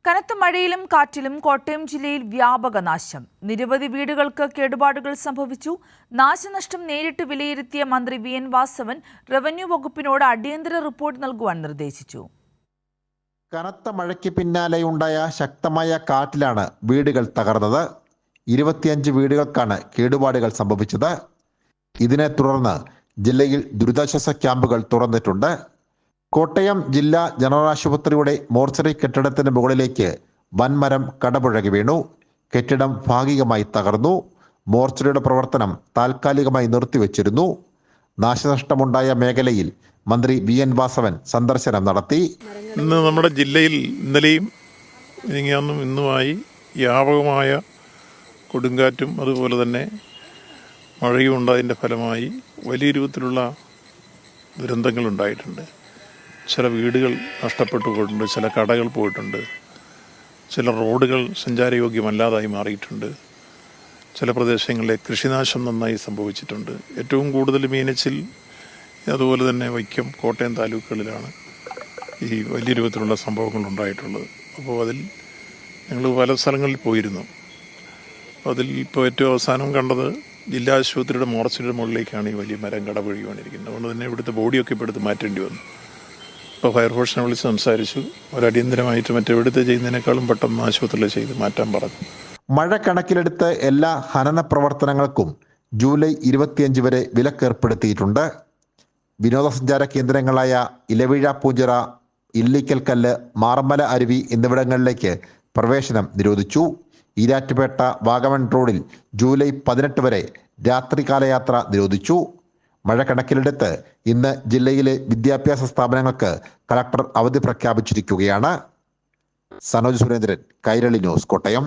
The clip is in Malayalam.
കനത്ത മഴയിലും കാറ്റിലും കോട്ടയം ജില്ലയിൽ വ്യാപക നാശം. നിരവധി വീടുകൾക്ക് കേടുപാടുകൾ സംഭവിച്ചു. നാശനഷ്ടം നേരിട്ട് വിലയിരുത്തിയ മന്ത്രി വി.എൻ. വാസവൻ റവന്യൂ വകുപ്പിനോട് അടിയന്തര റിപ്പോർട്ട് നൽകുവാൻ നിർദ്ദേശിച്ചു. കനത്ത മഴയ്ക്ക് പിന്നാലെയുണ്ടായ ശക്തമായ കാറ്റിലാണ് വീടുകൾ തകർന്നത്. 25 വീടുകൾക്കാണ് കേടുപാടുകൾ സംഭവിച്ചത്. ഇതിനെ തുടർന്ന് ജില്ലയിൽ ദുരിതാശ്വാസ ക്യാമ്പുകൾ തുറന്നിട്ടുണ്ട്. കോട്ടയം ജില്ലാ ജനറൽ ആശുപത്രിയുടെ മോർച്ചറി കെട്ടിടത്തിന് മുകളിലേക്ക് വൻമരം കടപുഴകി വീണു. കെട്ടിടം ഭാഗികമായി തകർന്നു. മോർച്ചറിയുടെ പ്രവർത്തനം താൽക്കാലികമായി നിർത്തിവെച്ചിരുന്നു. നാശനഷ്ടമുണ്ടായ മേഖലയിൽ മന്ത്രി വി.എൻ. വാസവൻ സന്ദർശനം നടത്തി. ഇന്ന് നമ്മുടെ ജില്ലയിൽ ഇന്നലെയും ഇന്നുമായി വ്യാപകമായ കൊടുങ്കാറ്റും അതുപോലെ തന്നെ മഴയും ഉണ്ടായതിൻ്റെ ഫലമായി വലിയ രൂപത്തിലുള്ള ദുരന്തങ്ങൾ ഉണ്ടായിട്ടുണ്ട്. ചില വീടുകൾ നഷ്ടപ്പെട്ടു പോയിട്ടുണ്ട്, ചില കടകൾ പോയിട്ടുണ്ട്, ചില റോഡുകൾ സഞ്ചാരയോഗ്യമല്ലാതായി മാറിയിട്ടുണ്ട്, ചില പ്രദേശങ്ങളിലെ കൃഷിനാശം നന്നായി സംഭവിച്ചിട്ടുണ്ട്. ഏറ്റവും കൂടുതൽ മീനച്ചിൽ അതുപോലെ തന്നെ വൈക്കം, കോട്ടയം താലൂക്കുകളിലാണ് ഈ വലിയ രൂപത്തിലുള്ള സംഭവങ്ങൾ ഉണ്ടായിട്ടുള്ളത്. അപ്പോൾ അതിൽ ഞങ്ങൾ പല സ്ഥലങ്ങളിൽ പോയിരുന്നു. അതിൽ ഇപ്പോൾ ഏറ്റവും അവസാനം കണ്ടത് ജില്ലാ ആശുപത്രിയുടെ മോർച്ചറിയുടെ മുകളിലേക്കാണ് ഈ വലിയ മരം കടപുഴകി വീണിരിക്കുന്നത്. അതുകൊണ്ട് തന്നെ ഇവിടുത്തെ ബോഡിയൊക്കെ ഇപ്പോൾ എടുത്ത് മാറ്റേണ്ടി വന്നു. ഇപ്പോൾ ഫയർഫോഴ്സിനെ വിളിച്ച് സംസാരിച്ചു. ഒരടിയന്തരമായിട്ട് മറ്റെവിടുത്തെ ചെയ്യുന്നതിനേക്കാളും പെട്ടെന്ന് ആശുപത്രിയിൽ ചെയ്ത് മാറ്റാൻ പറഞ്ഞു. മഴ കണക്കിലെടുത്ത് എല്ലാ ഖനന പ്രവർത്തനങ്ങൾക്കും ജൂലൈ 25 വരെ വിലക്കേർപ്പെടുത്തിയിട്ടുണ്ട്. വിനോദസഞ്ചാര കേന്ദ്രങ്ങളായ ഇലവീഴ പൂഞ്ചിറ, ഇല്ലിക്കൽക്കല്ല്, മാറമല അരുവി എന്നിവിടങ്ങളിലേക്ക് പ്രവേശനം നിരോധിച്ചു. ഈരാറ്റുപേട്ട വാഗമൺ റോഡിൽ ജൂലൈ 18 വരെ രാത്രികാലയാത്ര നിരോധിച്ചു. മഴ കണക്കിലെടുത്ത് ഇന്ന് ജില്ലയിലെ വിദ്യാഭ്യാസ സ്ഥാപനങ്ങൾക്ക് കളക്ടർ അവധി പ്രഖ്യാപിച്ചിരിക്കുകയാണ്. സനോജ് സുരേന്ദ്രൻ, കൈരളി ന്യൂസ്, കോട്ടയം.